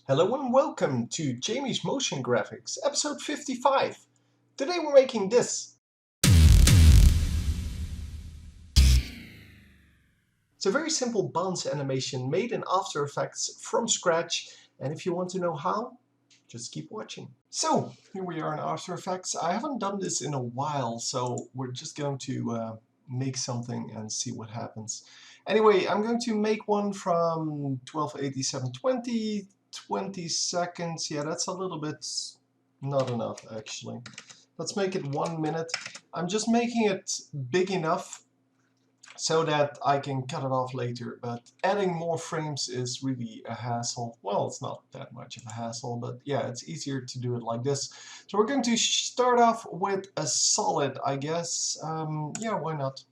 Hello and welcome to Jamie's Motion Graphics, episode 55. Today we're making this. It's a very simple bounce animation made in After Effects from scratch, and if you want to know how, just keep watching. So, here we are in After Effects. I haven't done this in a while, so we're just going to make something and see what happens. Anyway, I'm going to make one from 1280-720, 20 seconds. Yeah, that's a little bit not enough actually. Let's make it 1 minute. I'm just making it big enough so that I can cut it off later, but adding more frames is really a hassle. Well, it's not that much of a hassle, but yeah, it's easier to do it like this. So we're going to start off with a solid, I guess. Yeah, why not?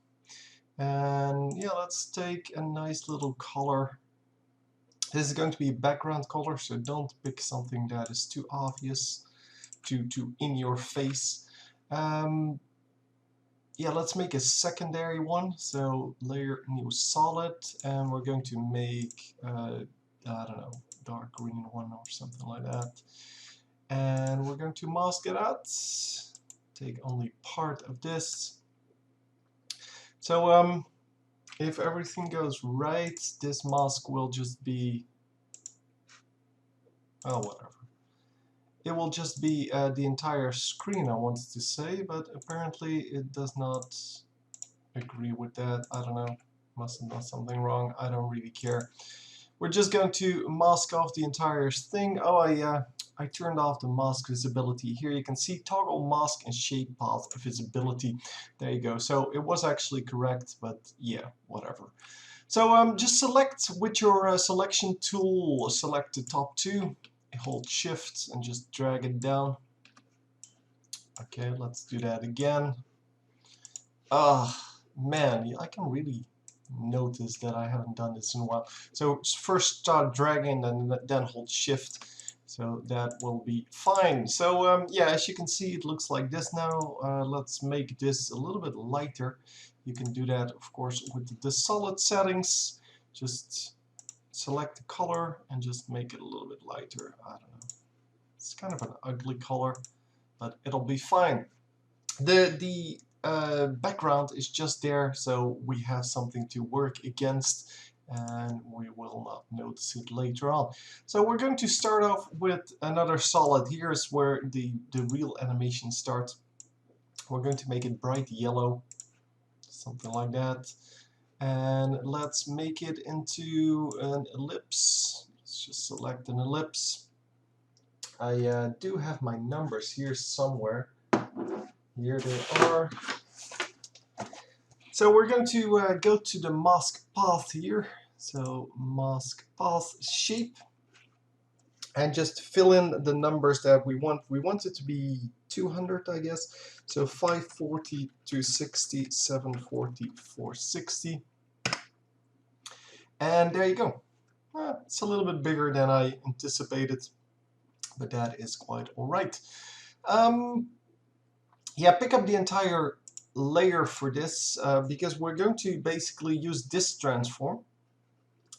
And yeah, let's take a nice little color. This is going to be a background color, so don't pick something that is too obvious, too in your face. Yeah, let's make a secondary one. So layer new solid, and we're going to make I don't know, dark green one or something like that. And we're going to mask it out. Take only part of this. So if everything goes right, this mask will just be, oh, whatever. It will just be the entire screen, I wanted to say, but apparently it does not agree with that. I don't know. Must have done something wrong. I don't really care. We're just going to mask off the entire thing. Oh, I turned off the mask visibility. Here you can see toggle mask and shape path visibility. There you go. So it was actually correct, but yeah, whatever. So just select with your selection tool, select the top two, hold shift and just drag it down. Okay, let's do that again. Man, I can really notice that I haven't done this in a while. So first start dragging and then hold shift. So that will be fine. So yeah, as you can see, it looks like this now. Let's make this a little bit lighter. You can do that, of course, with the solid settings. Just select the color and just make it a little bit lighter. I don't know. It's kind of an ugly color, but it'll be fine. The background is just there, so we have something to work against, and we will not notice it later on. So we're going to start off with another solid. Here's where the real animation starts. We're going to make it bright yellow, something like that. And let's make it into an ellipse. Let's just select an ellipse. I do have my numbers here somewhere. Here they are. So we're going to go to the mask path here. So mask path shape, and just fill in the numbers that we want. We want it to be 200, I guess. So 540, 260, 740, 460. And there you go. It's a little bit bigger than I anticipated, but that is quite all right. Yeah, pick up the entire layer for this because we're going to basically use this transform.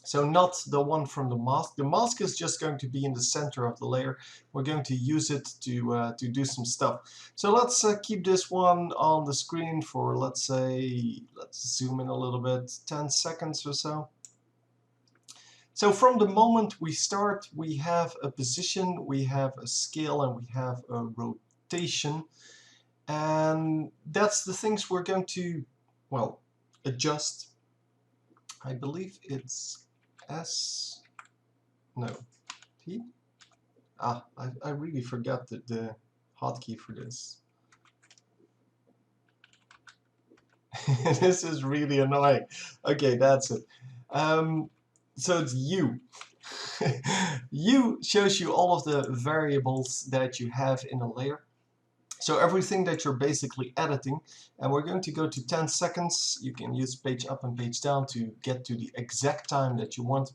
So not the one from the mask. The mask is just going to be in the center of the layer. We're going to use it to do some stuff. So let's keep this one on the screen for, let's say, let's zoom in a little bit, 10 seconds or so. So from the moment we start, we have a position, we have a scale, and we have a rotation. And that's the things we're going to, well, adjust. I believe it's S, no, T? I really forgot the hotkey for this. This is really annoying. Okay, that's it. So it's U. U shows you all of the variables that you have in a layer. So everything that you're basically editing, and we're going to go to 10 seconds. You can use page up and page down to get to the exact time that you want.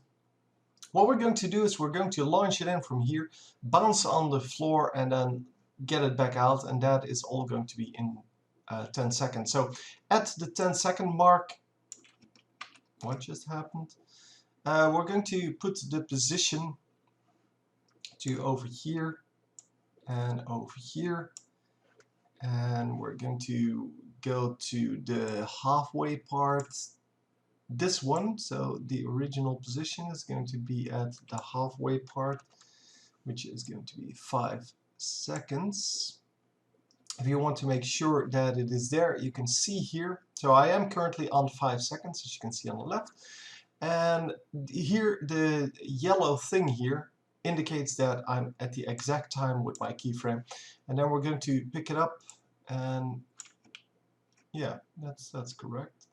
What we're going to do is we're going to launch it in from here, bounce on the floor, and then get it back out, and that is all going to be in 10 seconds. So at the 10-second mark, what just happened? We're going to put the position to over here and over here, and we're going to go to the halfway part, this one. So the original position is going to be at the halfway part, which is going to be 5 seconds. If you want to make sure that it is there, you can see here. So I am currently on 5 seconds, as you can see on the left. And here, the yellow thing here indicates that I'm at the exact time with my keyframe. And then we're going to pick it up, and yeah, that's correct.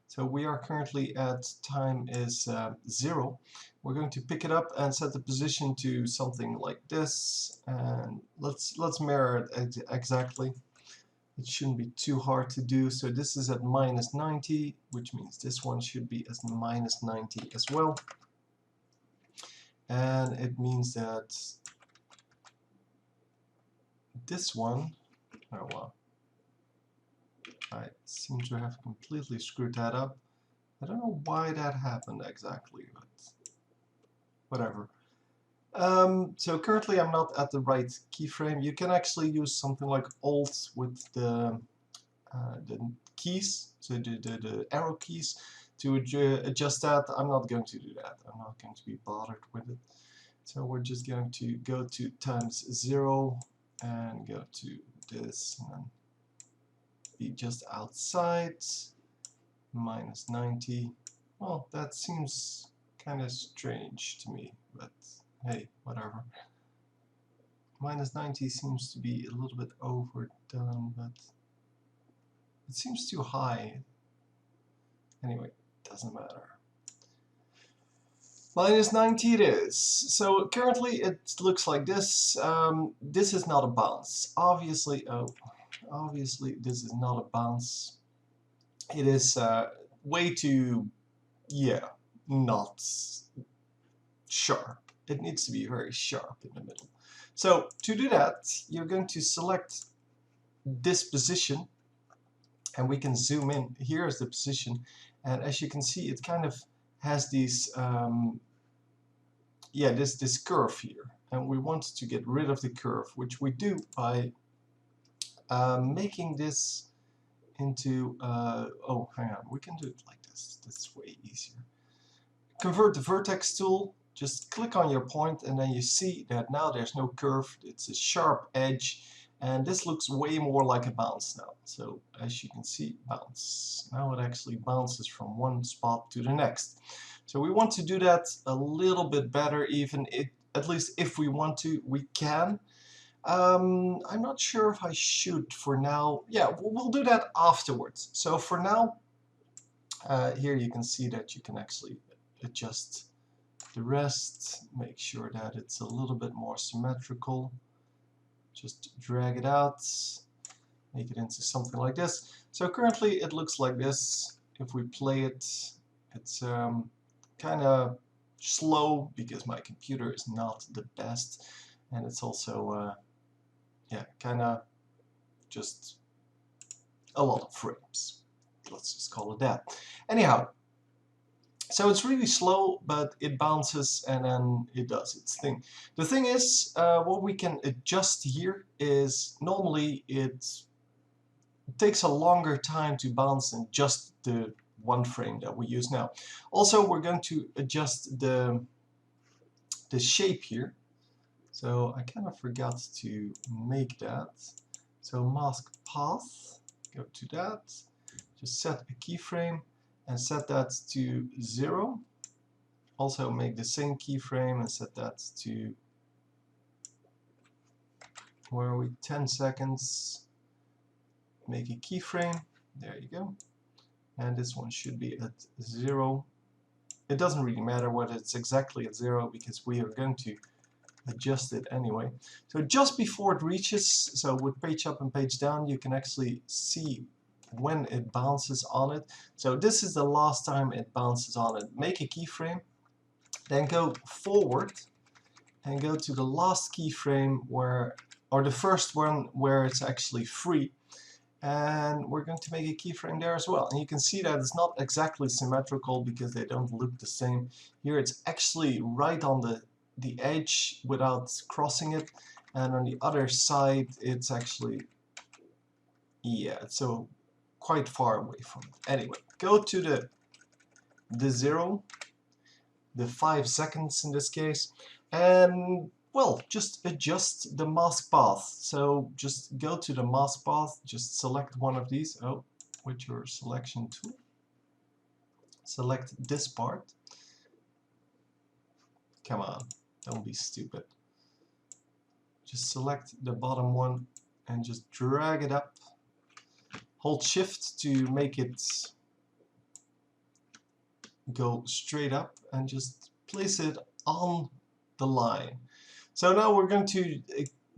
So we are currently at time is 0. We're going to pick it up and set the position to something like this, and let's mirror it exactly. It shouldn't be too hard to do. So this is at -90, which means this one should be as -90 as well. And it means that this one, oh well, I seem to have completely screwed that up. I don't know why that happened exactly, but whatever. So currently I'm not at the right keyframe. You can actually use something like Alt with the keys, so the arrow keys, to adjust that. I'm not going to do that. I'm not going to be bothered with it. So we're just going to go to ×0 and go to this and then be just outside, -90. Well, that seems kind of strange to me, but hey, whatever. -90 seems to be a little bit overdone, but it seems too high. Anyway, doesn't matter. -90 it is. So currently it looks like this. This is not a bounce. Obviously, obviously this is not a bounce. It is way too, yeah, not sharp. It needs to be very sharp in the middle. So to do that, you're going to select this position, and we can zoom in. Here is the position, and as you can see, it kind of has these, yeah, this curve here, and we want to get rid of the curve, which we do by making this into, oh, hang on, we can do it like this. That's way easier. Convert the vertex tool. Just click on your point, and then you see that now there's no curve. It's a sharp edge, and this looks way more like a bounce now. So as you can see, bounce. Now it actually bounces from one spot to the next. So we want to do that a little bit better, even at least if we want to, we can. I'm not sure if I should for now. Yeah, we'll do that afterwards. So for now, here you can see that you can actually adjust the rest, make sure that it's a little bit more symmetrical. Just drag it out, make it into something like this. So currently it looks like this. If we play it, it's kind of slow because my computer is not the best, and it's also yeah, kind of just a lot of frames. Let's just call it that. Anyhow, so it's really slow, but it bounces and then it does its thing. The thing is, what we can adjust here is normally it takes a longer time to bounce than just the one frame that we use now. Also, we're going to adjust the shape here. So I kind of forgot to make that. So mask path, go to that, just set a keyframe and set that to 0. Also make the same keyframe and set that to, where are we, 10 seconds. Make a keyframe, there you go. And this one should be at 0. It doesn't really matter whether it's exactly at 0 because we are going to adjust it anyway. So just before it reaches, so with page up and page down, you can actually see when it bounces on it. So this is the last time it bounces on it. Make a keyframe, then go forward and go to the last keyframe where, or the first one where it's actually free. And we're going to make a keyframe there as well. And you can see that it's not exactly symmetrical because they don't look the same. Here it's actually right on the edge without crossing it, and on the other side it's actually, yeah, it's so quite far away from it. Anyway, go to the 0, the 5 seconds in this case, and well, just adjust the mask path. So just go to the mask path, just select one of these, with your selection tool. Select this part. Come on, don't be stupid. Just select the bottom one and just drag it up. Hold shift to make it go straight up and just place it on the line. So now we're going to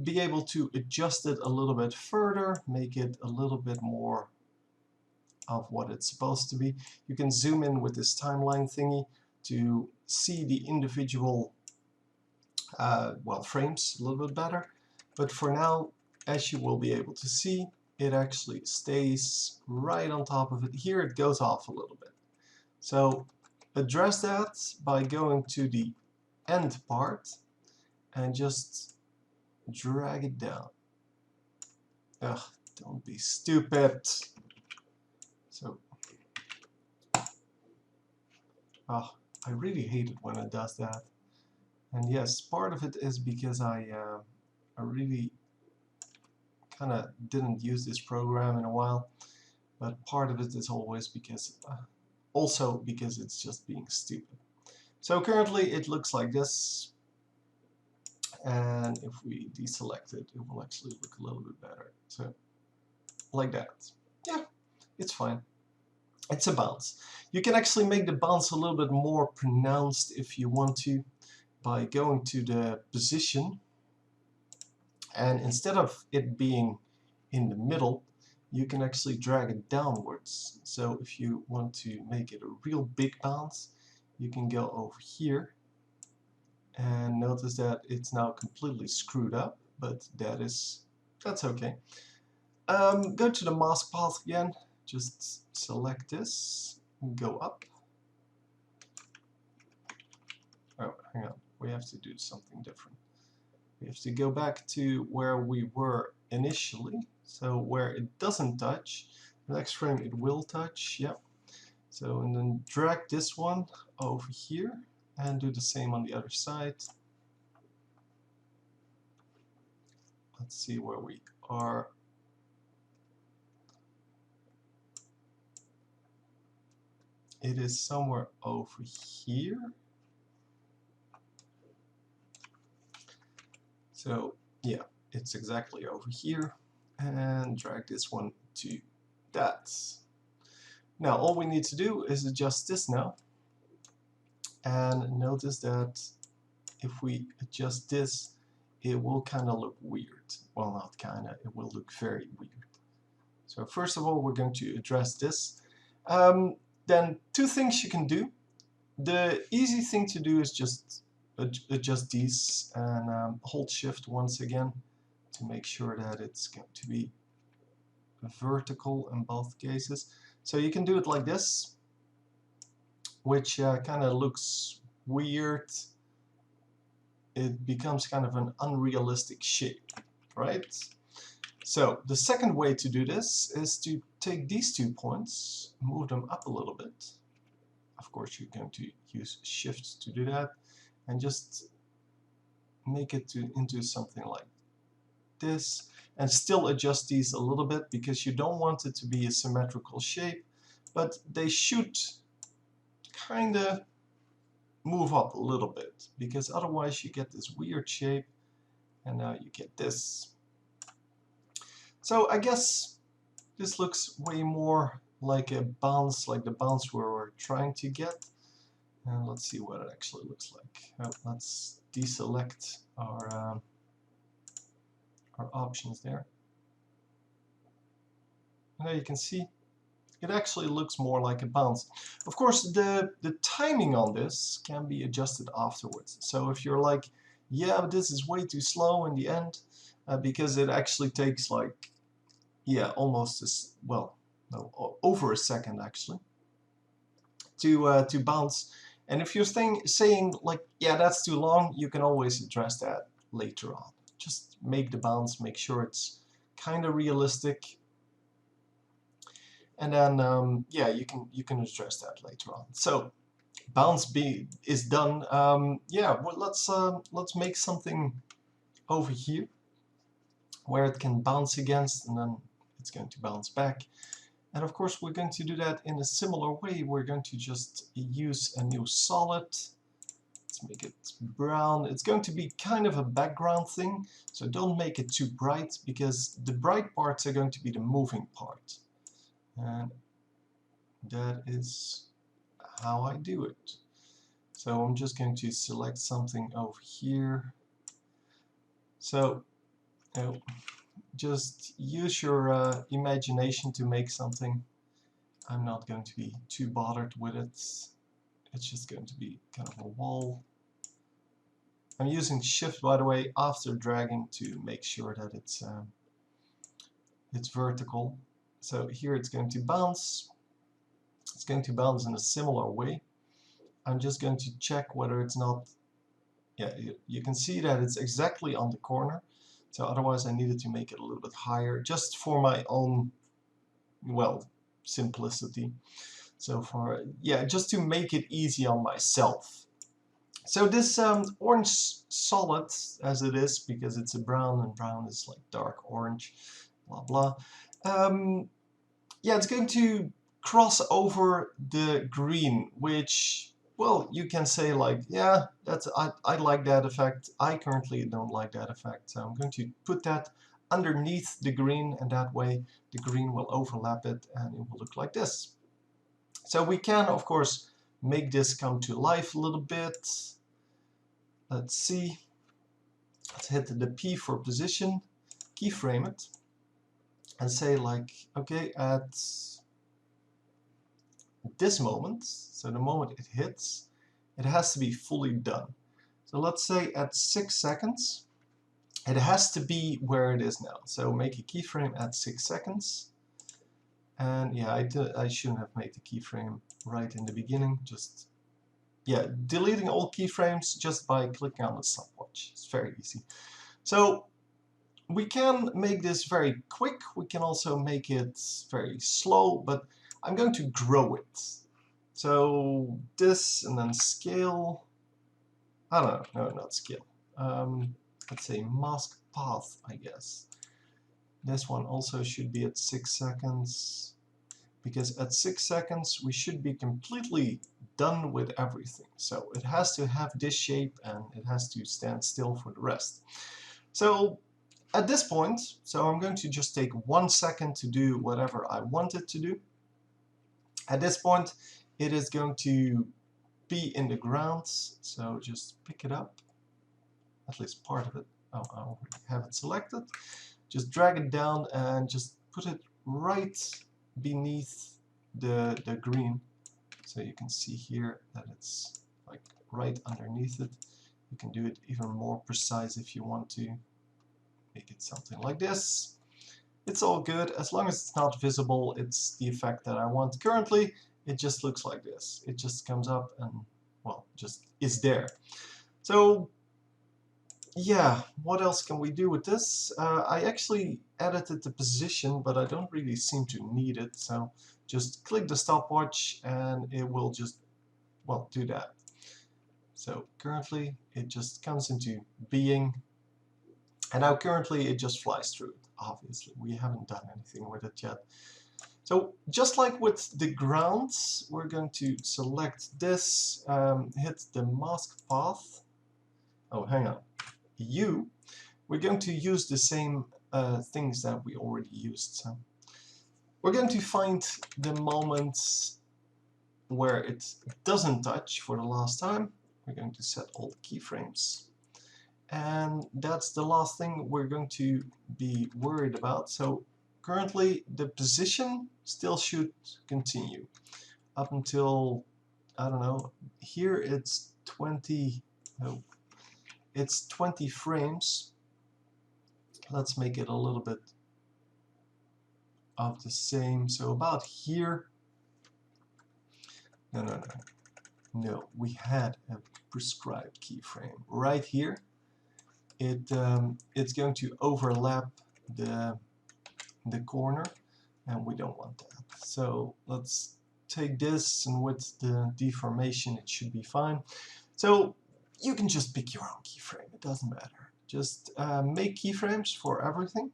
be able to adjust it a little bit further, make it a little bit more of what it's supposed to be. You can zoom in with this timeline thingy to see the individual well, frames a little bit better. But for now, as you will be able to see, it actually stays right on top of it. Here it goes off a little bit. So address that by going to the end part and just drag it down. Ugh, don't be stupid. So, I really hate it when it does that. And yes, part of it is because I really kind of didn't use this program in a while, but part of it is always because, also because it's just being stupid. So currently it looks like this, and if we deselect it, it will actually look a little bit better. So, like that. Yeah, it's fine. It's a bounce. You can actually make the bounce a little bit more pronounced if you want to, by going to the position, and instead of it being in the middle, you can actually drag it downwards. So if you want to make it a real big bounce, you can go over here, and notice that it's now completely screwed up, but that's okay. Go to the mask path again, just select this, go up. Oh, hang on, we have to do something different. We have to go back to where we were initially, so where it doesn't touch. The next frame it will touch, yep. So, and then drag this one over here and do the same on the other side. Let's see where we are. It is somewhere over here. So yeah, it's exactly over here, and drag this one to that. Now all we need to do is adjust this now, and notice that if we adjust this, it will kind of look weird. Well, not kind of, it will look very weird. So first of all, we're going to address this. Then two things you can do. The easy thing to do is just adjust these and hold shift once again to make sure that it's going to be vertical in both cases. So you can do it like this, which kind of looks weird. It becomes kind of an unrealistic shape, right? So the second way to do this is to take these 2 points, move them up a little bit. Of course, you're going to use shift to do that, and just make it into something like this, and still adjust these a little bit because you don't want it to be a symmetrical shape, but they should kind of move up a little bit, because otherwise you get this weird shape, and now you get this. So I guess this looks way more like a bounce, like the bounce we were trying to get. And let's see what it actually looks like. Let's deselect our options there. And now you can see it actually looks more like a bounce. Of course, the timing on this can be adjusted afterwards. So if you're like, yeah, this is way too slow in the end, because it actually takes like, yeah, almost as well, no, over a second actually, to bounce. And if you're saying like, yeah, that's too long, you can always address that later on. Just make the bounce, make sure it's kind of realistic, and then yeah, you can address that later on. So bounce B is done. Yeah, well, let's make something over here where it can bounce against, and then it's going to bounce back. And of course, we're going to do that in a similar way. We're going to just use a new solid. Let's make it brown. It's going to be kind of a background thing, so don't make it too bright, because the bright parts are going to be the moving part. And that is how I do it. So I'm just going to select something over here. So just use your imagination to make something. I'm not going to be too bothered with it. It's just going to be kind of a wall. I'm using Shift, by the way, after dragging to make sure that it's vertical. So here it's going to bounce. It's going to bounce in a similar way. I'm just going to check whether it's not. Yeah, you can see that it's exactly on the corner. So otherwise I needed to make it a little bit higher, just for my own, well, simplicity. So for, yeah, just to make it easy on myself. So this orange solid, as it is, because it's a brown, and brown is like dark orange, blah blah. Yeah, it's going to cross over the green, which, well, you can say like, yeah, that's I like that effect. I currently don't like that effect, so I'm going to put that underneath the green, and that way the green will overlap it and it will look like this. So we can, of course, make this come to life a little bit. Let's see. Let's hit the P for position, keyframe it, and say like, okay, at this moment, so the moment it hits, it has to be fully done. So let's say at 6 seconds, it has to be where it is now. So make a keyframe at 6 seconds. And yeah, I shouldn't have made the keyframe right in the beginning. Just, yeah, deleting all keyframes just by clicking on the stopwatch. It's very easy. So we can make this very quick. We can also make it very slow, but I'm going to grow it. So this, and then scale. I don't know, no, not scale. Let's say mask path, I guess. This one also should be at 6 seconds, because at 6 seconds we should be completely done with everything. So it has to have this shape, and it has to stand still for the rest. So at this point, so I'm going to just take 1 second to do whatever I want it to do. At this point, it is going to be in the ground, so just pick it up, at least part of it. Oh, I already have it selected. Just drag it down and just put it right beneath the green. So you can see here that it's like right underneath it. You can do it even more precise if you want to. Make it something like this. It's all good, as long as it's not visible. It's the effect that I want. Currently, it just looks like this. It just comes up and, well, just is there. So yeah, what else can we do with this? I actually edited the position, but I don't really seem to need it. So just click the stopwatch and it will just, well, do that. So currently it just comes into being. And now currently it just flies through it. Obviously, we haven't done anything with it yet. So just like with the grounds, we're going to select this, hit the mask path. Oh, hang on. U. We're going to use the same things that we already used. So we're going to find the moment where it doesn't touch for the last time. We're going to set all the keyframes. And that's the last thing we're going to be worried about. So currently the position still should continue up until, I don't know, here it's 20, no, it's 20 frames. Let's make it a little bit of the same. So about here, no. No, we had a prescribed keyframe. Right here, it's going to overlap the corner, and we don't want that. So let's take this, and with the deformation it should be fine. So you can just pick your own keyframe, it doesn't matter. Just make keyframes for everything.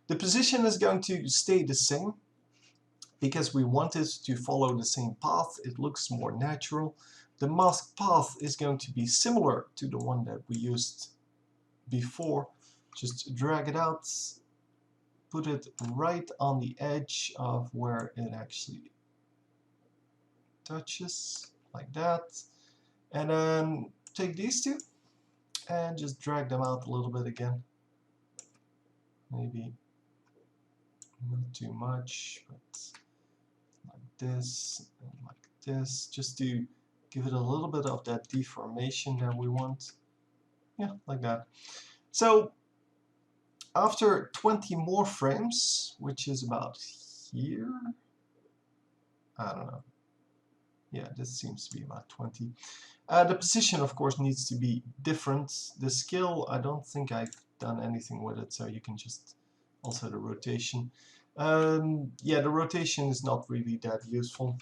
The position is going to stay the same because we want it to follow the same path. It looks more natural. The mask path is going to be similar to the one that we used before. Just drag it out, put it right on the edge of where it actually touches, like that. And then take these two and just drag them out a little bit again. Maybe not too much, but like this and like this, just to give it a little bit of that deformation that we want. Yeah, like that. So after 20 more frames, which is about here, I don't know. Yeah, this seems to be about 20. The position, of course, needs to be different. The scale, I don't think I've done anything with it, so you can just also the rotation. Yeah, the rotation is not really that useful.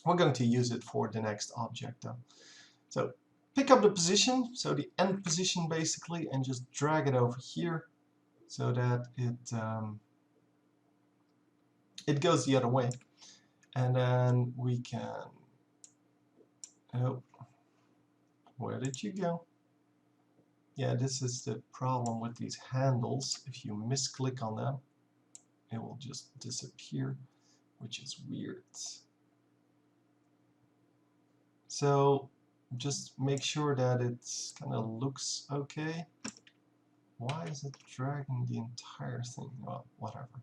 We're going to use it for the next object though. So pick up the position, so the end position basically, and just drag it over here so that it goes the other way. And then we can, oh, where did you go? Yeah, this is the problem with these handles. If you misclick on them, it will just disappear, which is weird. So just make sure that it kind of looks okay. Why is it dragging the entire thing? Well, whatever.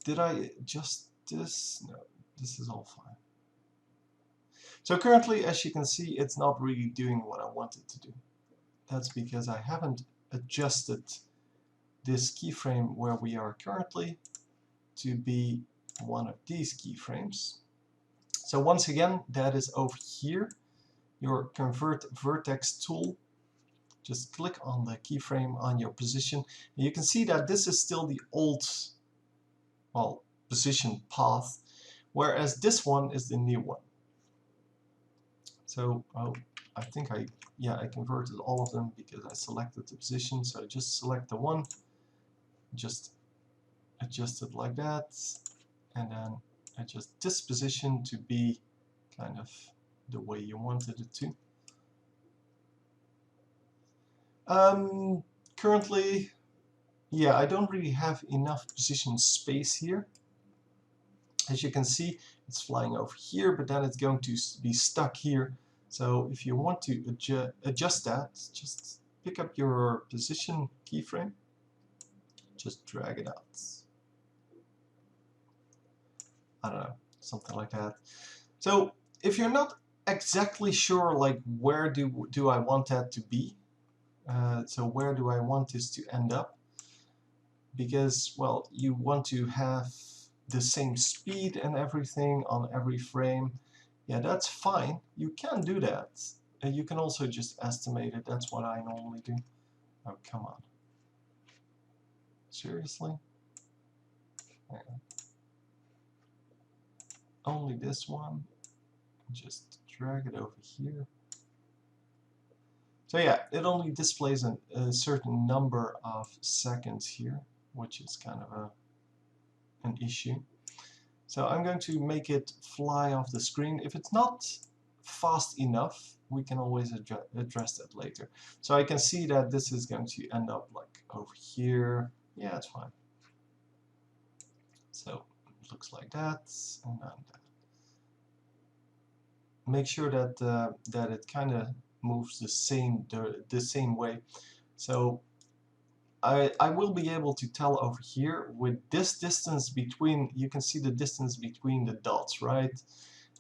Did I adjust this? No, this is all fine. So currently, as you can see, it's not really doing what I want it to do. That's because I haven't adjusted this keyframe where we are currently to be one of these keyframes. So once again, that is over here, your Convert Vertex tool. Just click on the keyframe on your position, and you can see that this is still the old, well, position path, whereas this one is the new one. So I think I converted all of them because I selected the position. So just select the one, just adjust it like that, and then adjust this position to be kind of the way you wanted it to. Currently, yeah, I don't really have enough position space here. As you can see, it's flying over here, but then it's going to be stuck here. So if you want to adjust that, just pick up your position keyframe, just drag it out. I don't know, something like that. So if you're not exactly sure, like where do I want that to be, so where do I want this to end up, because, well, you want to have the same speed and everything on every frame. Yeah, that's fine. You can do that. And you can also just estimate it. That's what I normally do. Oh, come on. Seriously? Yeah. Only this one. Just drag it over here. So yeah, it only displays a certain number of seconds here, which is kind of an issue. So I'm going to make it fly off the screen. If it's not fast enough, we can always address that later. So I can see that this is going to end up like over here. Yeah, it's fine. So it looks like that, and then that. Make sure that that it kind of moves the same way. So I will be able to tell over here with this distance between, you can see the distance between the dots, right?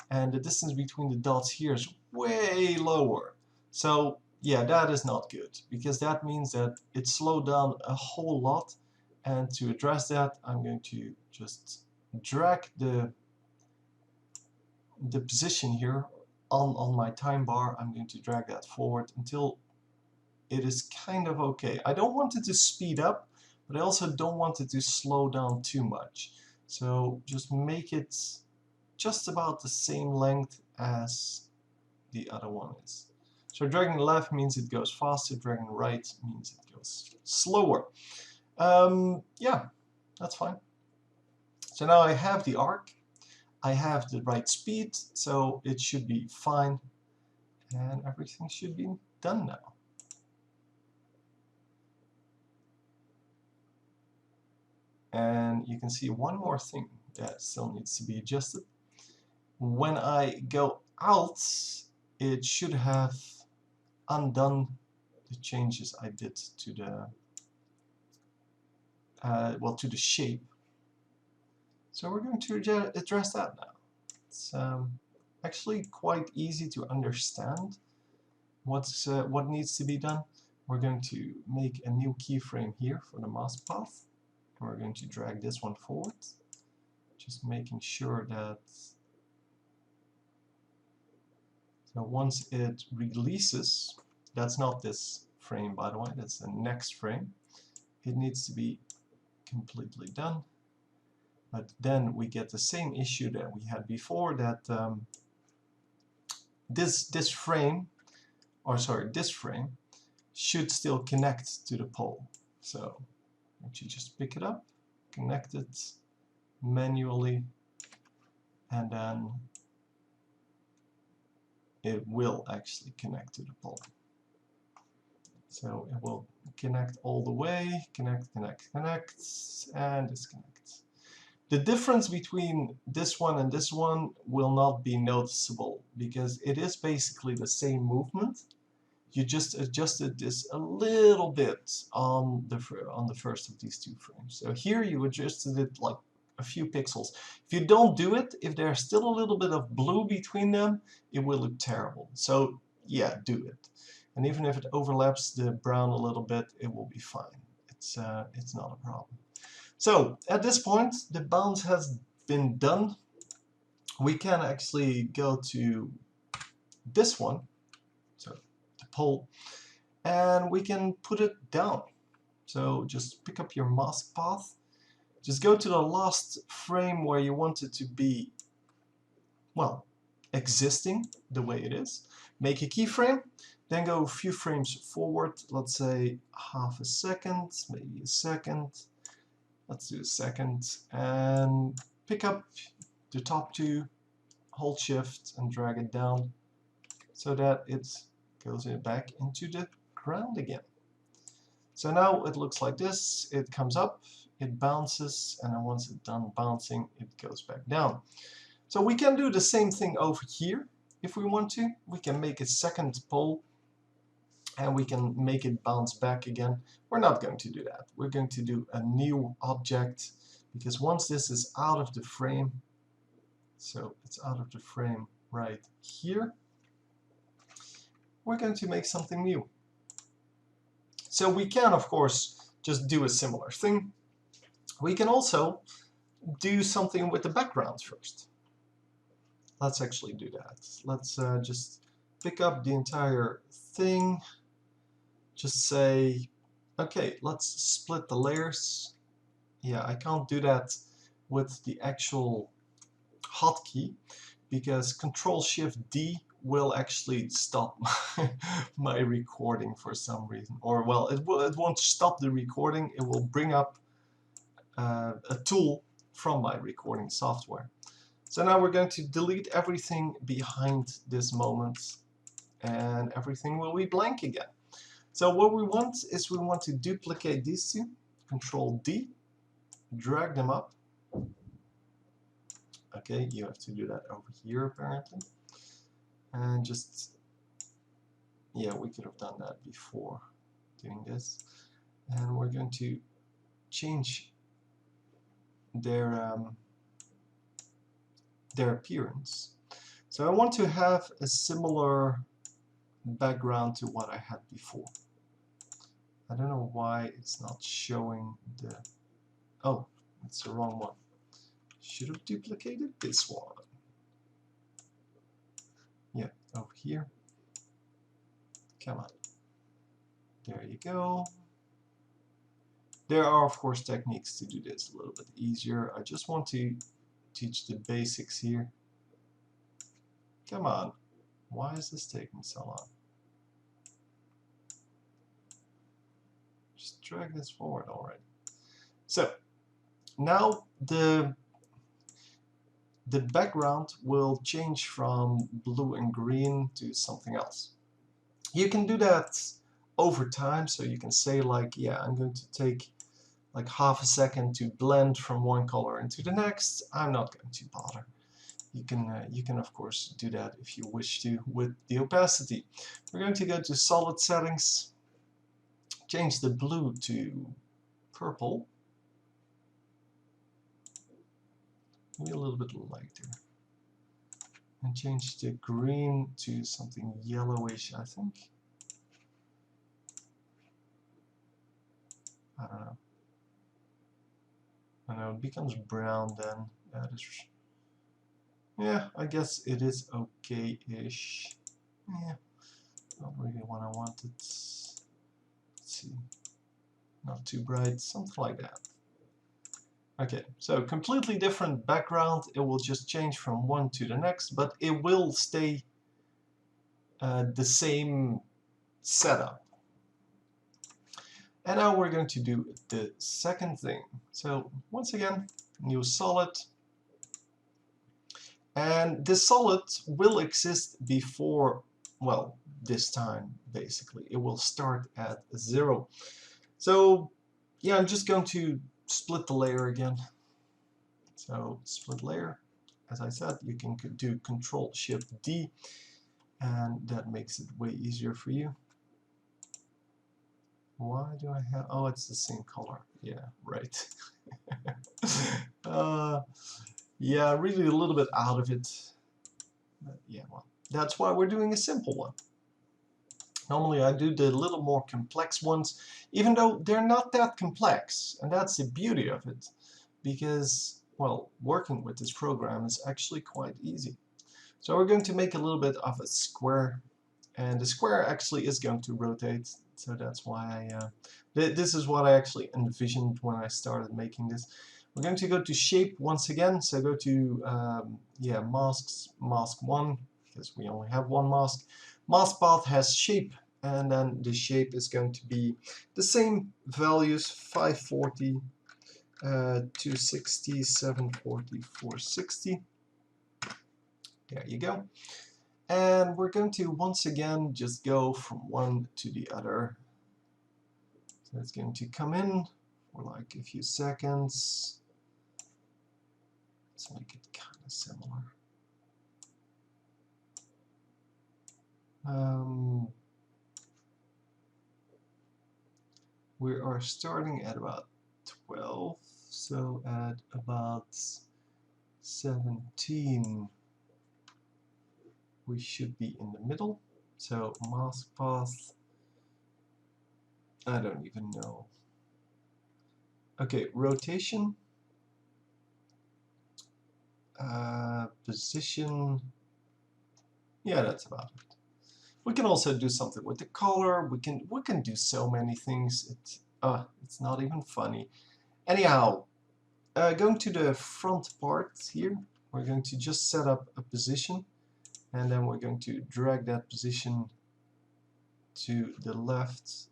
And the distance between the dots here is way lower. So yeah, that is not good, because that means that it slowed down a whole lot. And to address that, I'm going to just drag the the position here on my time bar. I'm going to drag that forward until it is kind of okay. I don't want it to speed up, but I also don't want it to slow down too much. So just make it just about the same length as the other one is. So dragging left means it goes faster, dragging right means it goes slower. Yeah, that's fine. So now I have the arc, I have the right speed, so it should be fine, and everything should be done now. And you can see one more thing that still needs to be adjusted. When I go out, it should have undone the changes I did to the well, to the shape. So we're going to address that now. It's actually quite easy to understand what needs to be done. We're going to make a new keyframe here for the mask path. And we're going to drag this one forward, just making sure that so once it releases, that's not this frame by the way, that's the next frame. It needs to be completely done. But then we get the same issue that we had before, that this frame should still connect to the pole. So you just pick it up, connect it manually, and then it will actually connect to the pole. So it will connect all the way, connect, and disconnect. The difference between this one and this one will not be noticeable because it is basically the same movement. You just adjusted this a little bit on the first of these two frames. So here you adjusted it like a few pixels. If you don't do it, if there's still a little bit of blue between them, it will look terrible. So yeah, do it. And even if it overlaps the brown a little bit, it will be fine. It's not a problem. So at this point, the bounce has been done. We can actually go to this one, so the pole, and we can put it down. So just pick up your mask path. Just go to the last frame where you want it to be, well, existing the way it is. Make a keyframe, then go a few frames forward, let's say half a second, maybe a second. Let's do a second, and pick up the top two, hold shift and drag it down so that it goes back into the ground again. So now it looks like this. It comes up, it bounces, and then once it's done bouncing, it goes back down. So we can do the same thing over here if we want to. We can make a second pole and we can make it bounce back again. We're not going to do that. We're going to do a new object, because once this is out of the frame, so it's out of the frame right here, we're going to make something new. So we can, of course, just do a similar thing. We can also do something with the background first. Let's actually do that. Let's just pick up the entire thing. Just say, okay, let's split the layers. Yeah, I can't do that with the actual hotkey because Control-Shift-D will actually stop my recording for some reason. Or, well, it won't stop the recording, it will bring up a tool from my recording software. So now we're going to delete everything behind this moment, and everything will be blank again. So what we want is we want to duplicate these two, Control-D, drag them up. Okay, you have to do that over here apparently. And just, yeah, we could have done that before doing this. And we're going to change their appearance. So I want to have a similar background to what I had before. I don't know why it's not showing the... Oh, it's the wrong one. Should have duplicated this one. over here. Come on. There you go. There are, of course, techniques to do this a little bit easier. I just want to teach the basics here. Come on. Why is this taking so long? Just drag this forward already. So, now the background will change from blue and green to something else. You can do that over time, so you can say like, yeah, I'm going to take like half a second to blend from one color into the next. I'm not going to bother. You can of course do that if you wish to with the opacity. We're going to go to solid settings, change the blue to purple, maybe a little bit lighter, and change the green to something yellowish, I think. I don't know. I know it becomes brown then. That is, yeah, I guess it is okay-ish. Yeah, not really what I wanted. Let's see, not too bright, something like that. Okay, so completely different background. It will just change from one to the next, but it will stay the same setup. And now we're going to do the second thing. So once again, new solid. And this solid will exist before, well, this time, basically. It will start at 0. So, yeah, I'm just going to split the layer again. So, split layer. As I said, you can do Control-Shift-D, and that makes it way easier for you. Why do I have... Oh, it's the same color. Yeah, right. Yeah, really a little bit out of it. But yeah, well, that's why we're doing a simple one. Normally I do the little more complex ones, even though they're not that complex, and that's the beauty of it, because, well, working with this program is actually quite easy. So we're going to make a little bit of a square, and the square actually is going to rotate, so that's why this is what I actually envisioned when I started making this. We're going to go to shape once again, so go to yeah, masks, mask 1, because we only have one mask. Mask path has shape, and then the shape is going to be the same values, 540, 260, 740, 460. There you go. And we're going to once again just go from one to the other. So it's going to come in for like a few seconds. Let's make it kind of similar. We are starting at about 12, so at about 17 we should be in the middle. So mask path, I don't even know. Okay, rotation, position, yeah, that's about it. We can also do something with the color. We can do so many things. It's not even funny. Anyhow, going to the front part here, we're going to just set up a position, and then we're going to drag that position to the left.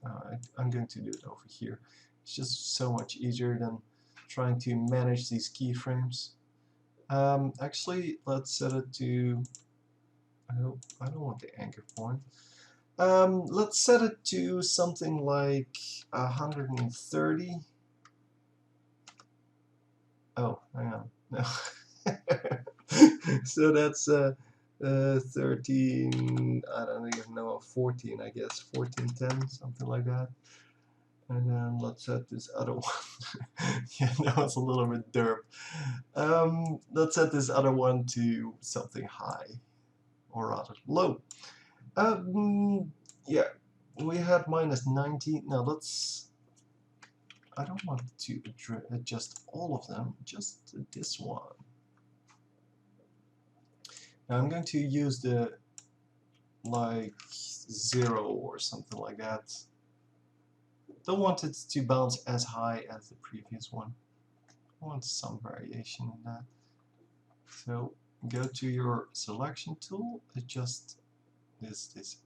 I'm going to do it over here. It's just so much easier than trying to manage these keyframes. Actually, let's set it to... I don't want the anchor point. Let's set it to something like 130. Oh, hang on. No. So that's 13, I don't even know, 14, I guess. 1410, something like that. And then let's set this other one. Yeah, that was a little bit derp. Let's set this other one to something high, or rather low. Yeah, we had -90. Now let's... I don't want to adjust all of them, just this one. Now I'm going to use the like 0 or something like that. Don't want it to bounce as high as the previous one. I want some variation in that. So go to your selection tool, adjust this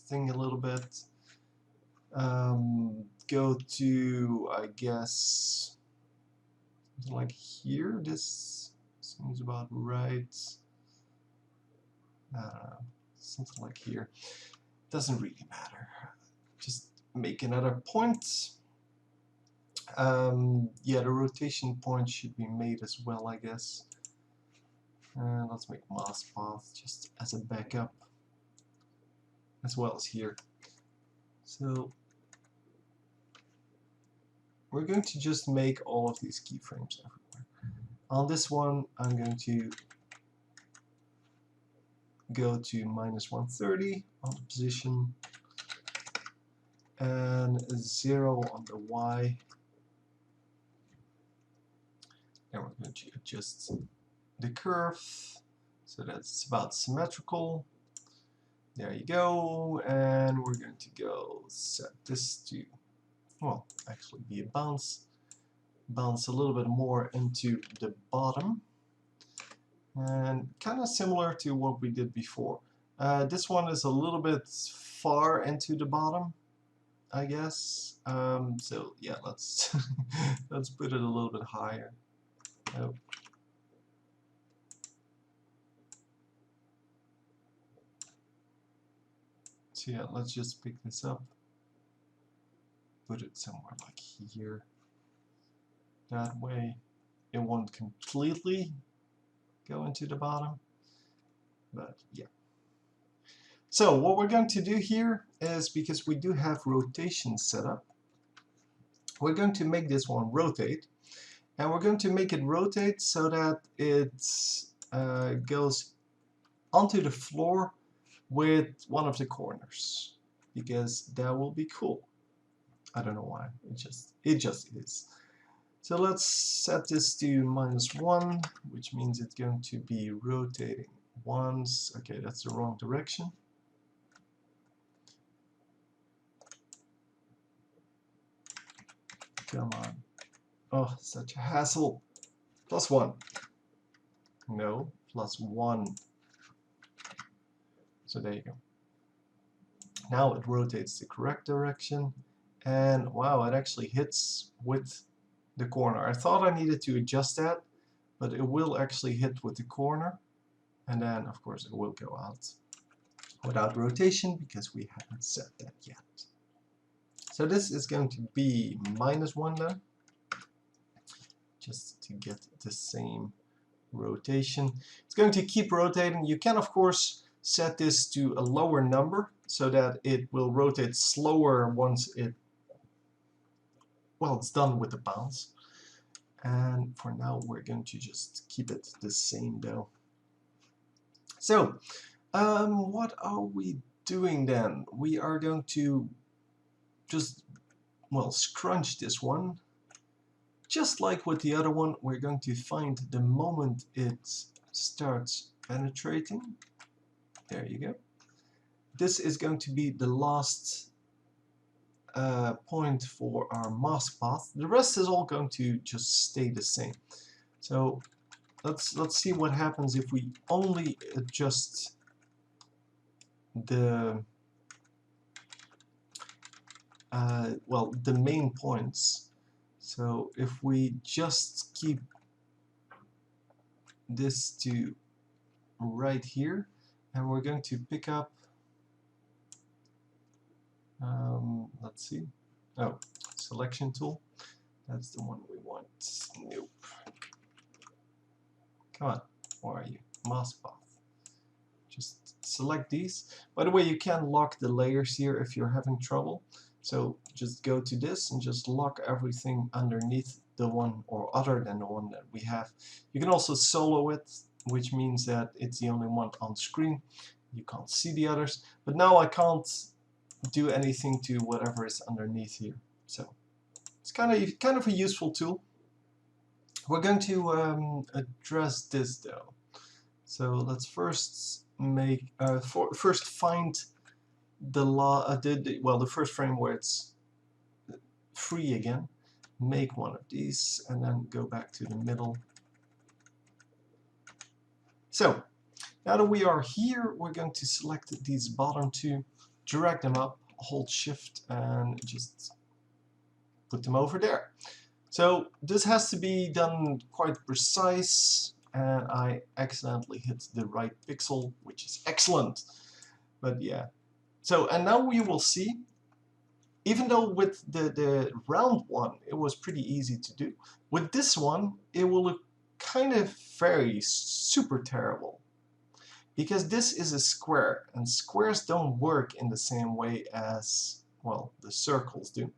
thing a little bit. Go to, I guess, like here. This seems about right. Something like here. Doesn't really matter. Just make another point. Yeah, the rotation point should be made as well, I guess. Let's make mask path just as a backup, as well as here. So we're going to just make all of these keyframes everywhere. On this one, I'm going to go to -130 on the position and 0 on the Y. And we're going to adjust the curve so that it's about symmetrical. There you go. And we're going to go set this to, well, actually be a bounce. Bounce a little bit more into the bottom. And kind of similar to what we did before. This one is a little bit far into the bottom, I guess. So yeah, let's let's put it a little bit higher. Oh. So yeah, let's just pick this up, put it somewhere like here. That way it won't completely go into the bottom, but yeah. So what we're going to do here is, because we do have rotation set up, we're going to make this one rotate, and we're going to make it rotate so that it goes onto the floor with one of the corners, because that will be cool. I don't know why, it just is. So let's set this to -1, which means it's going to be rotating once. Okay, that's the wrong direction. Come on. Oh, such a hassle. +1. No, +1. So there you go. Now it rotates the correct direction. And wow, it actually hits with the corner. I thought I needed to adjust that, but it will actually hit with the corner. And then, of course, it will go out without rotation because we haven't set that yet. So this is going to be -1 then, just to get the same rotation. It's going to keep rotating. You can, of course, set this to a lower number so that it will rotate slower once it, well, it's done with the bounce. And for now, we're going to just keep it the same though. So, what are we doing then? We are going to just, well, scrunch this one. Just like with the other one, we're going to find the moment it starts penetrating. There you go. This is going to be the last point for our mask path. The rest is all going to just stay the same. So let's see what happens if we only adjust the well, the main points. So if we just keep this to right here, and we're going to pick up, let's see, oh, selection tool, that's the one we want. Nope. Come on, where are you? Mask path. Just select these. By the way, you can lock the layers here if you're having trouble. So just go to this and just lock everything underneath the one or other than the one that we have. You can also solo it, which means that it's the only one on screen. You can't see the others. But now I can't do anything to whatever is underneath here. So it's kind of a useful tool. We're going to address this though. So let's first make first find the the first frame where it's free again, make one of these, and then go back to the middle. So now that we are here, we're going to select these bottom two, drag them up, hold shift, and just put them over there. So this has to be done quite precise, and I accidentally hit the right pixel, which is excellent. But yeah, so and now we will see, even though with the round one it was pretty easy to do, with this one it will look kind of very super terrible, because this is a square, and squares don't work in the same way as, well, the circles do.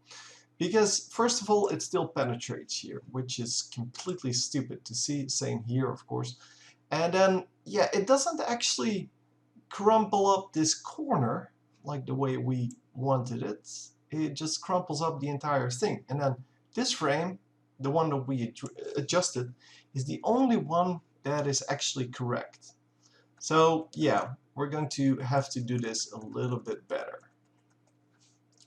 Because first of all, it still penetrates here, which is completely stupid to see. Same here, of course. And then, yeah, it doesn't actually crumple up this corner like the way we wanted it. It just crumples up the entire thing. And then this frame, the one that we adjusted, is the only one that is actually correct. So yeah, we're going to have to do this a little bit better.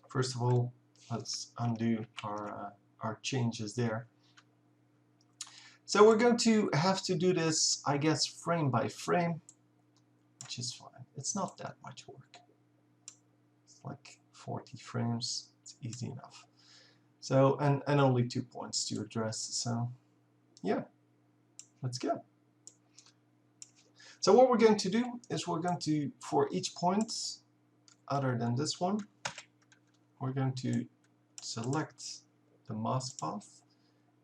First of all, let's undo our changes there. So we're going to have to do this, I guess, frame by frame, which is fine. It's not that much work. It's like 40 frames. It's easy enough. So, and only 2 points to address. So yeah, let's go. So what we're going to do is we're going to, for each point other than this one, we're going to select the mask path,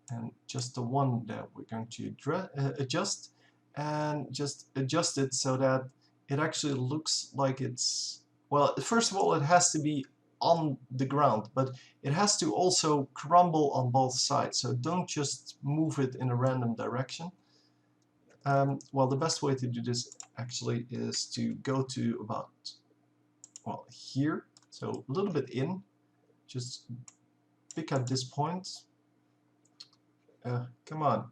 and just the one that we're going to adjust, and just adjust it so that it actually looks like it's, well, first of all, it has to be on the ground, but it has to also crumble on both sides, so don't just move it in a random direction. Well, the best way to do this actually is to go to about, well, here, so a little bit in, just pick up this point. Come on,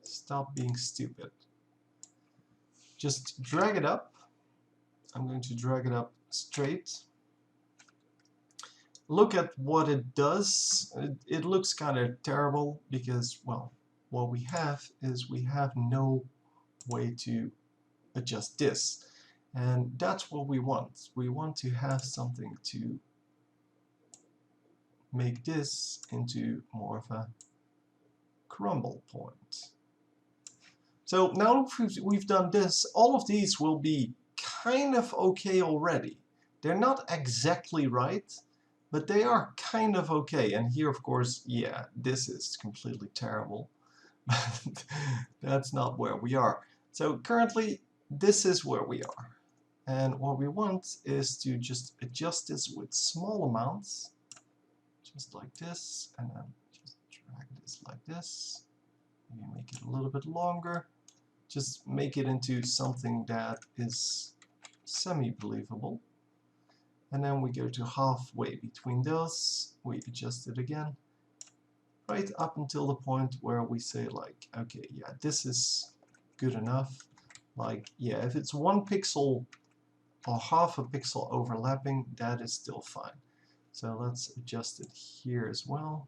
stop being stupid. Just drag it up. I'm going to drag it up straight. Look at what it does. It looks kind of terrible because, well, what we have is we have no way to adjust this, and that's what we want. We want to have something to make this into more of a crumble point. So now we've done this, all of these will be kind of okay already. They're not exactly right, but they are kind of okay. And here, of course, yeah, this is completely terrible. That's not where we are. So currently, this is where we are. And what we want is to just adjust this with small amounts, just like this, and then just drag this like this. Maybe make it a little bit longer. Just make it into something that is semi-believable. And then we go to halfway between those. We adjust it again, right up until the point where we say, like, okay, yeah, this is good enough. Like, yeah, if it's 1 pixel or half a pixel overlapping, that is still fine. So let's adjust it here as well.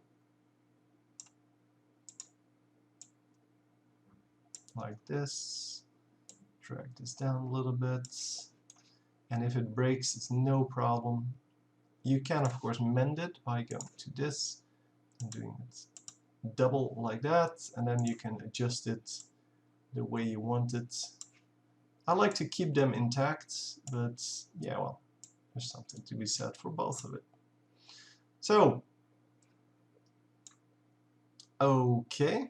Like this. Drag this down a little bit. And if it breaks, it's no problem. You can, of course, mend it by going to this and doing it double like that, and then you can adjust it the way you want it. I like to keep them intact, but yeah, well, there's something to be said for both of it. So, okay,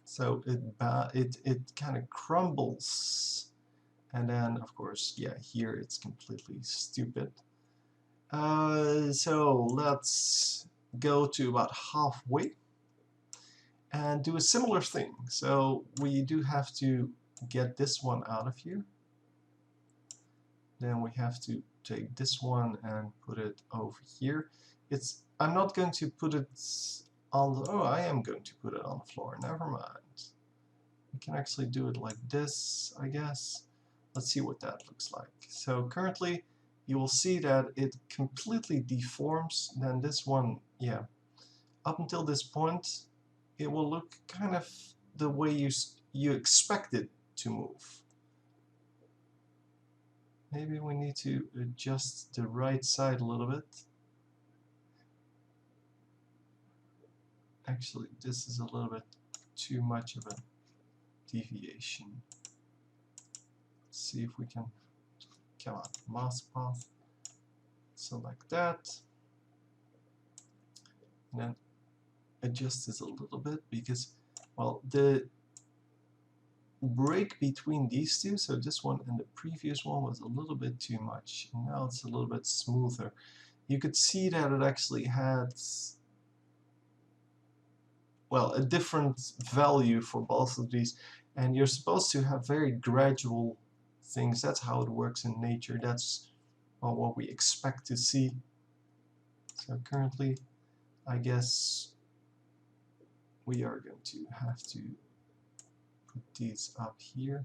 so it kind of crumbles, and then of course, yeah, here it's completely stupid. So let's go to about halfway and do a similar thing. So we do have to get this one out of here. Then we have to take this one and put it over here. I'm not going to put it on the, oh, I am going to put it on the floor. Never mind. We can actually do it like this, I guess. let's see what that looks like. So currently you will see that it completely deforms. Then this one, yeah, up until this point it will look kind of the way you expect it to move. Maybe we need to adjust the right side a little bit. Actually, this is a little bit too much of a deviation. Let's see if we can, come on, mask path, select that, and then adjust this a little bit, because, well, the break between these two, so this one and the previous one, was a little bit too much. Now it's a little bit smoother. You could see that it actually had, well, a different value for both of these, and you're supposed to have very gradual things. That's how it works in nature. That's, well, what we expect to see. So currently, I guess we are going to have to put these up here.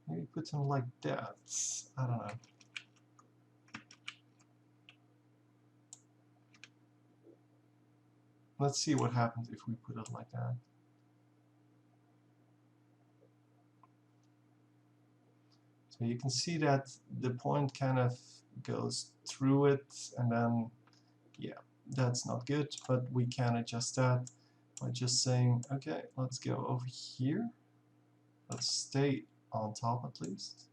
Maybe put them like that. I don't know. Let's see what happens if we put it like that. So you can see that the point kind of goes through it, and then, yeah, that's not good, but we can adjust that by just saying, okay, let's go over here. Let's stay on top at least.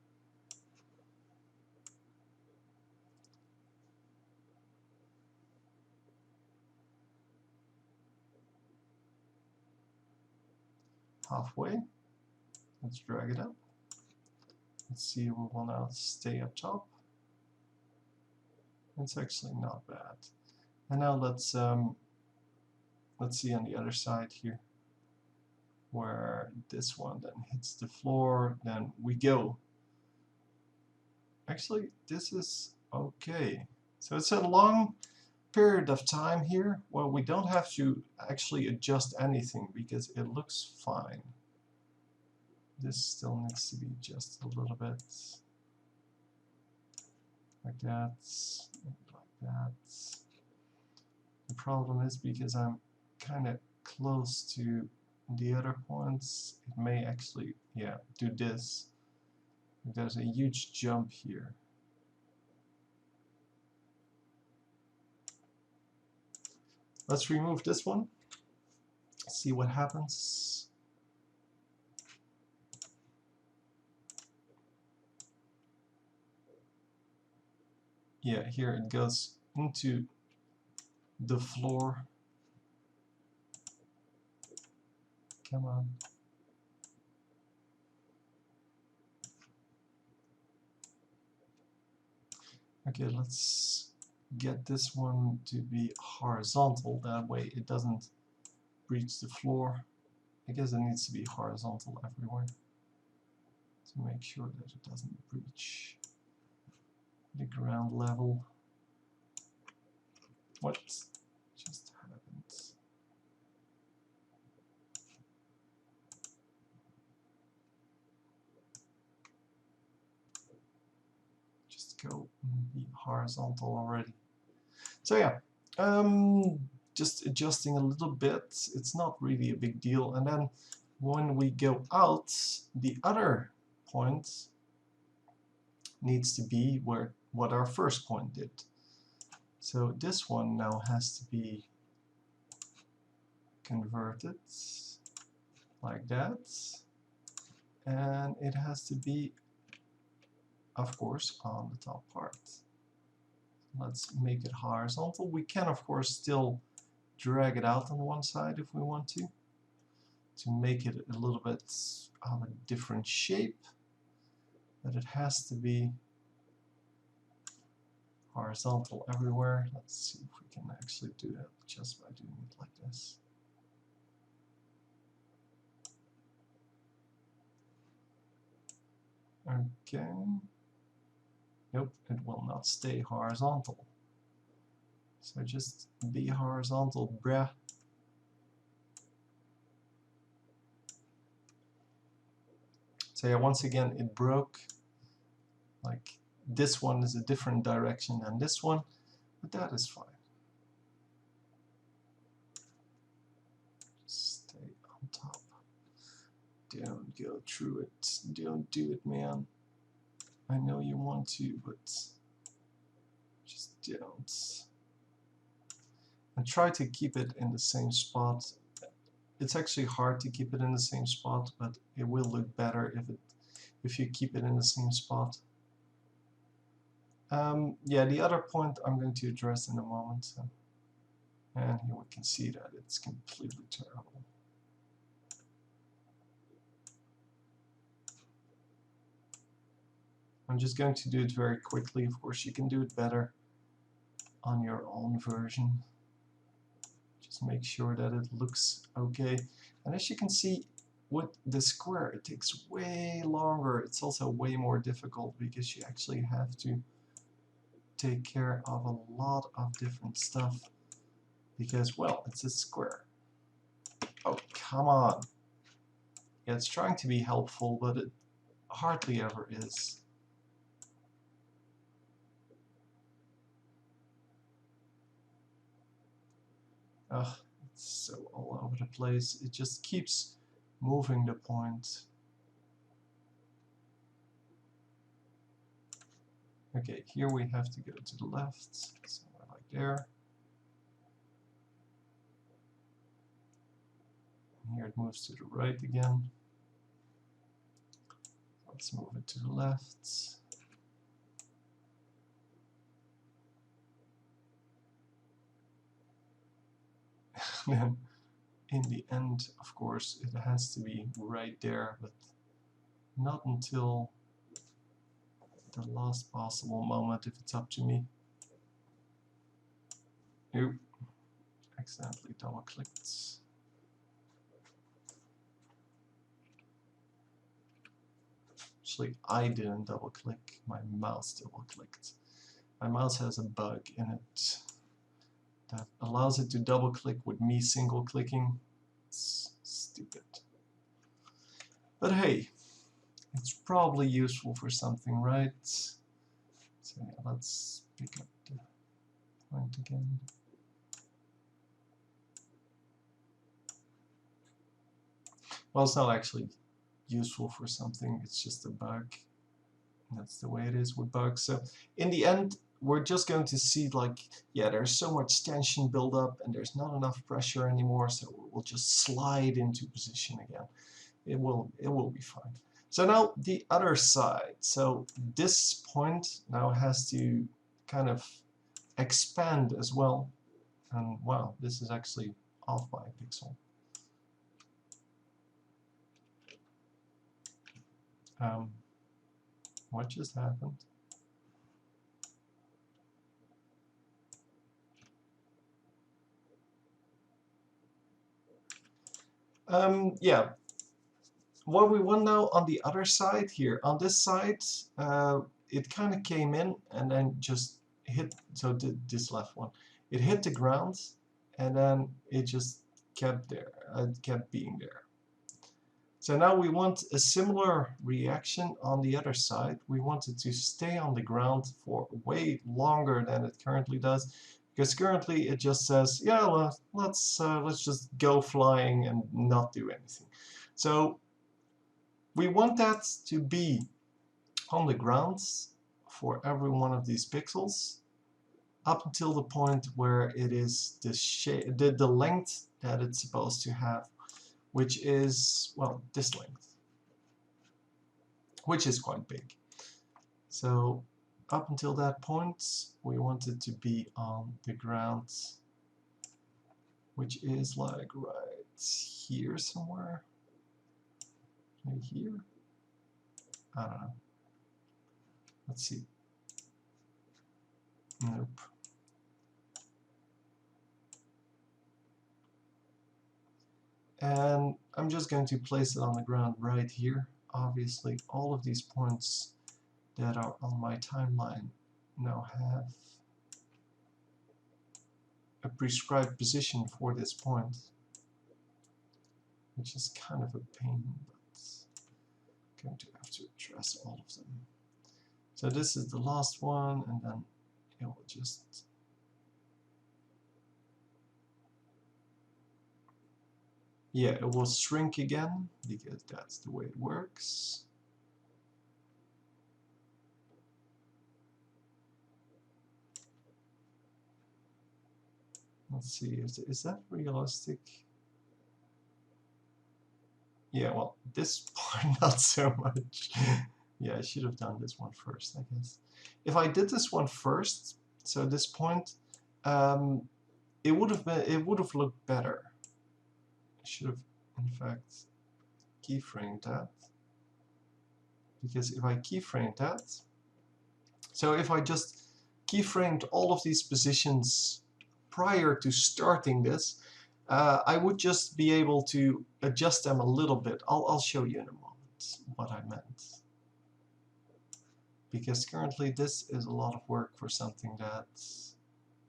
Halfway. Let's drag it up. Let's see if we will now stay up top. It's actually not bad. And now let's see on the other side here, where this one then hits the floor, then we go. Actually, this is okay. So it's a long period of time here where we don't have to actually adjust anything because it looks fine. This still needs to be adjusted a little bit. Like that, like that. The problem is, because I'm kind of close to the other points, it may actually, yeah, do this. There's a huge jump here. Let's remove this one, see what happens. Yeah, here it goes into the floor. Come on. Okay, let's get this one to be horizontal. That way it doesn't breach the floor. I guess it needs to be horizontal everywhere to make sure that it doesn't breach the ground level. What just happened? Just go and be horizontal already. So yeah, just adjusting a little bit. It's not really a big deal. And then when we go out, the other point needs to be where what our first point did. So this one now has to be converted like that, and it has to be, of course, on the top part. Let's make it horizontal. We can, of course, still drag it out on one side if we want to make it a little bit of a different shape, but it has to be horizontal everywhere. Let's see if we can actually do that just by doing it like this. Okay. Nope, it will not stay horizontal. So just be horizontal, bruh. So yeah, once again it broke. Like this one is a different direction than this one, but that is fine. Stay on top. Don't go through it. Don't do it, man. I know you want to, but just don't. And try to keep it in the same spot. It's actually hard to keep it in the same spot, but it will look better if you keep it in the same spot. Yeah, the other point I'm going to address in a moment. So. And here we can see that it's completely terrible. I'm just going to do it very quickly. Of course, you can do it better on your own version. Just make sure that it looks okay. And as you can see, with the square, it takes way longer. It's also way more difficult because you actually have to take care of a lot of different stuff. Because, well, it's a square. Oh, come on. Yeah, it's trying to be helpful, but it hardly ever is. Ugh, it's so all over the place. It just keeps moving the point. Okay, here we have to go to the left, somewhere like there. And here it moves to the right again. Let's move it to the left. Then in the end, of course, it has to be right there, but not until the last possible moment if it's up to me. Oop, accidentally double clicked. Actually, I didn't double click, my mouse double clicked. My mouse has a bug in it that allows it to double click with me single clicking. It's stupid. But hey, it's probably useful for something, right? So yeah, let's pick up the point again. Well, it's not actually useful for something, it's just a bug. That's the way it is with bugs. So in the end, we're just going to see like, yeah, there's so much tension build up and there's not enough pressure anymore, so we'll just slide into position again. It will be fine. So now the other side. So this point now has to kind of expand as well. And wow, this is actually off by a pixel. What just happened? Yeah. What we want now on the other side here, on this side, it kind of came in and then just hit, so this left one, it hit the ground and then it just kept there, kept being there. So now we want a similar reaction on the other side. We want it to stay on the ground for way longer than it currently does, because currently it just says, yeah, let's just go flying and not do anything. So we want that to be on the ground for every one of these pixels up until the point where it is the length that it's supposed to have, which is, well, this length, which is quite big. So up until that point, we want it to be on the ground, which is like right here somewhere. Maybe here? I don't know. Let's see. Nope. And I'm just going to place it on the ground right here. Obviously, all of these points that are on my timeline now have a prescribed position for this point, which is kind of a pain, but going to have to address all of them. So this is the last one, and then it will just it will shrink again because that's the way it works. Let's see, is that realistic? Yeah, well, this part not so much. Yeah, I should have done this one first, I guess. If I did this one first, so this point, it would have looked better. I should have, in fact, keyframed that. Because if I keyframed that, so if I just keyframed all of these positions prior to starting this, I would just be able to adjust them a little bit. I'll show you in a moment what I meant. Because currently this is a lot of work for something that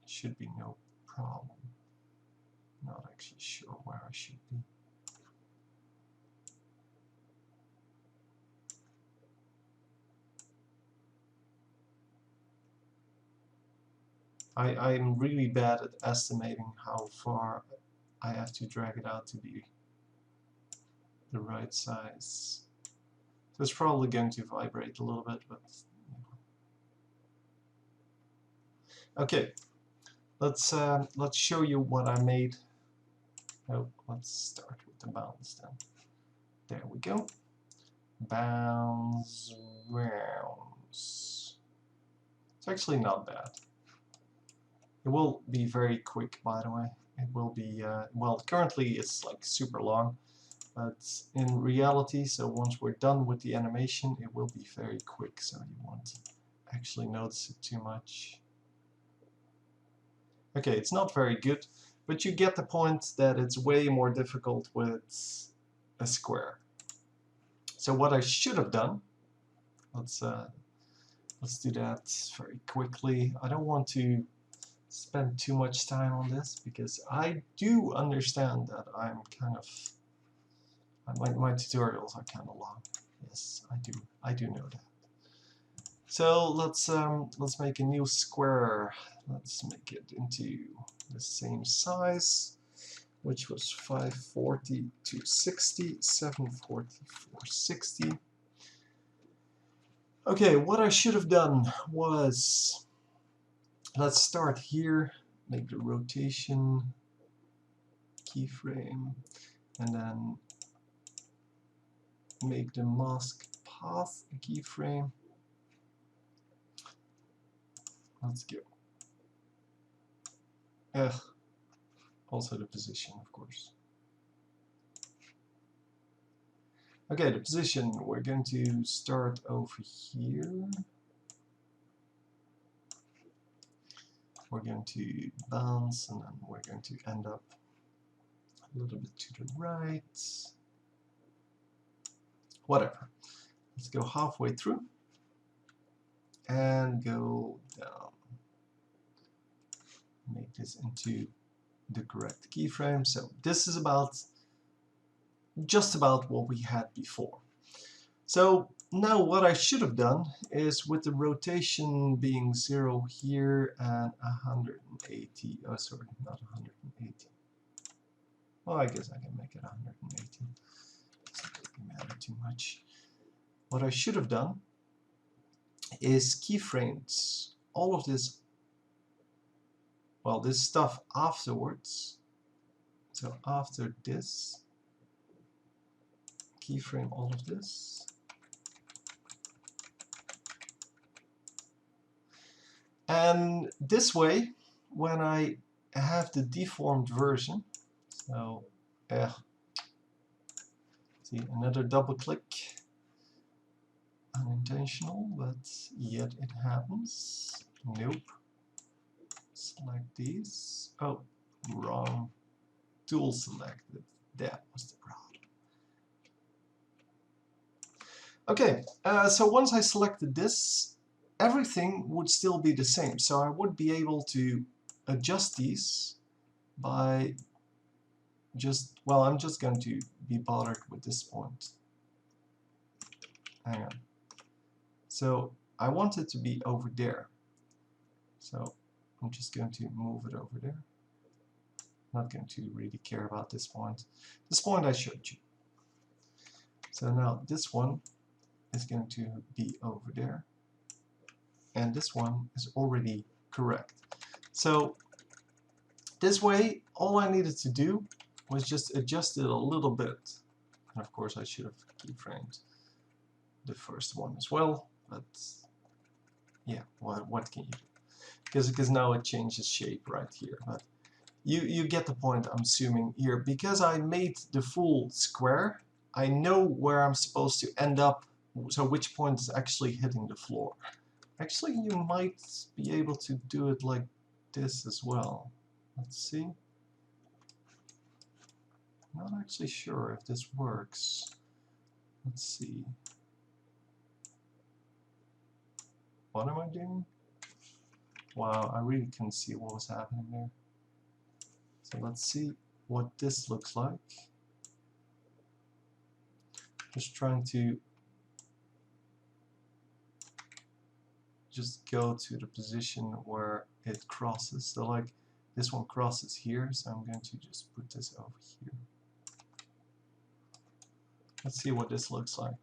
should be no problem. Not actually sure where I should be. I'm really bad at estimating how far I have to drag it out to be the right size. So it's probably going to vibrate a little bit, but okay. Let's show you what I made. Oh, let's start with the bounce then. There we go. Bounce rounds. It's actually not bad. It will be very quick, by the way. It will be, well, currently it's like super long, but in reality, so once we're done with the animation, it will be very quick, so you won't actually notice it too much. Okay, it's not very good, but you get the point that it's way more difficult with a square. So what I should have done, let's do that very quickly. I don't want to spend too much time on this because I do understand that I'm kind of my tutorials are kind of long. Yes, I do know that. So let's make a new square. Let's make it into the same size, which was 540 to 60, 740, 460. Okay, what I should have done was, let's start here, make the rotation keyframe, and then make the mask path keyframe. Let's go. Also the position, of course. Okay, the position, we're going to start over here. We're going to bounce, and then we're going to end up a little bit to the right. Whatever. Let's go halfway through and go down. Make this into the correct keyframe. So this is just about what we had before. So now what I should have done is, with the rotation being 0 here and 180, oh sorry, not 180. Well, I guess I can make it 180. Doesn't matter too much. What I should have done is keyframed all of this, well, this stuff afterwards. So after this, keyframe all of this. And this way, when I have the deformed version, so see, another double click, unintentional, but yet it happens. Nope. Select these. Oh, wrong tool selected. That was the problem. Okay, so once I selected this, everything would still be the same. So I would be able to adjust these by just, well, I'm just going to be bothered with this point. hang on. So I want it to be over there. So I'm just going to move it over there. Not going to really care about this point. This point I showed you. So now this one is going to be over there. And this one is already correct. So this way, all I needed to do was just adjust it a little bit. And of course I should have keyframed the first one as well, but yeah, what can you do? Because now it changes shape right here. But you get the point, I'm assuming here. Because I made the full square, I know where I'm supposed to end up, so which point is actually hitting the floor. Actually, you might be able to do it like this as well. Let's see. Not actually sure if this works. Let's see. What am I doing? Wow, I really couldn't see what was happening there. So let's see what this looks like. Just trying to just go to the position where it crosses. So like this one crosses here, so I'm going to just put this over here. Let's see what this looks like.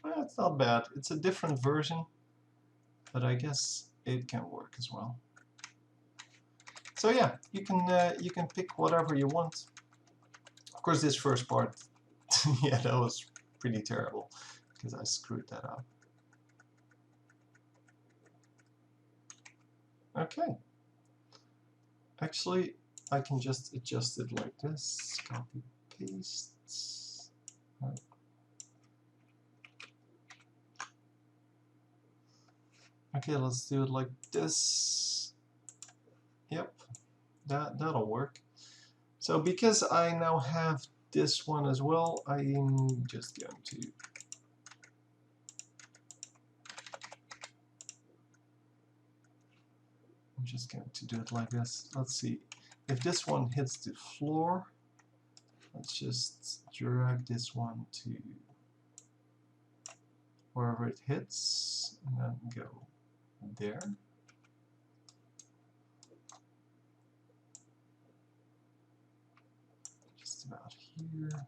Well, it's not bad. It's a different version, but I guess it can work as well. So yeah, you can pick whatever you want. Of course, this first part, yeah, that was pretty terrible because I screwed that up. Okay. Actually, I can just adjust it like this. Copy, paste. Right. Okay, let's do it like this. Yep, that'll work. So because I now have this one as well, I'm just going to do it like this. Let's see. If this one hits the floor, let's just drag this one to wherever it hits, and then go there. Just about here.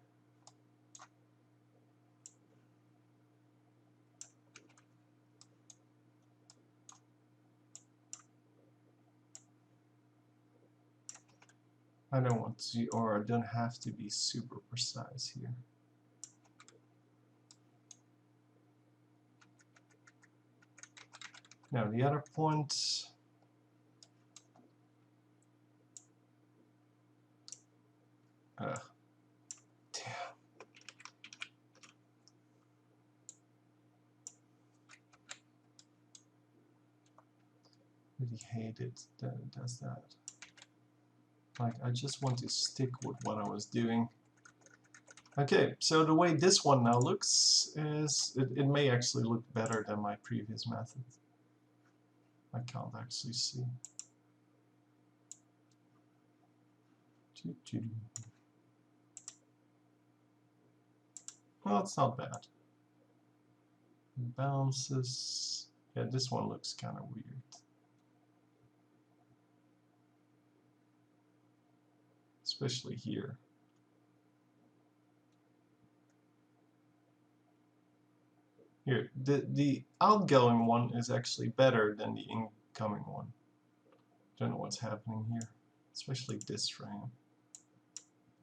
I don't want to, or I don't have to be super precise here. Now the other point, damn. Really hate it that it does that. Like, I just want to stick with what I was doing. Okay, so the way this one now looks is, it may actually look better than my previous method. I can't actually see. Well, it's not bad. Bounces. Yeah, this one looks kind of weird. Especially here. Here, the outgoing one is actually better than the incoming one. Don't know what's happening here, especially this frame.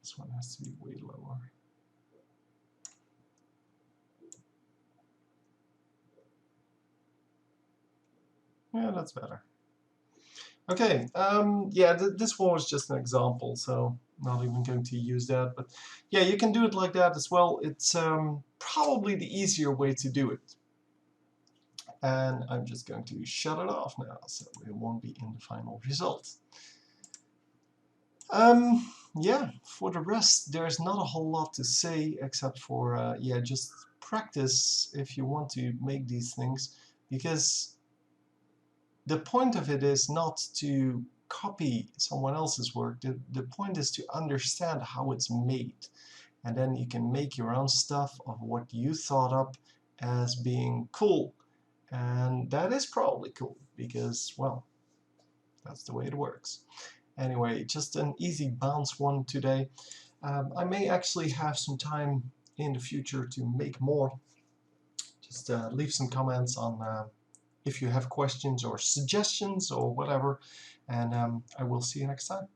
This one has to be way lower. Yeah, that's better. Okay, yeah, this one was just an example, so not even going to use that. But yeah, you can do it like that as well. It's probably the easier way to do it. And I'm just going to shut it off now, so it won't be in the final result. Yeah, for the rest, there's not a whole lot to say except for, yeah, just practice if you want to make these things, because the point of it is not to copy someone else's work. The point is to understand how it's made, and then you can make your own stuff of what you thought up as being cool. And that is probably cool because, well, that's the way it works. Anyway, just an easy bounce one today. I may actually have some time in the future to make more. Just leave some comments on if you have questions or suggestions or whatever, and I will see you next time.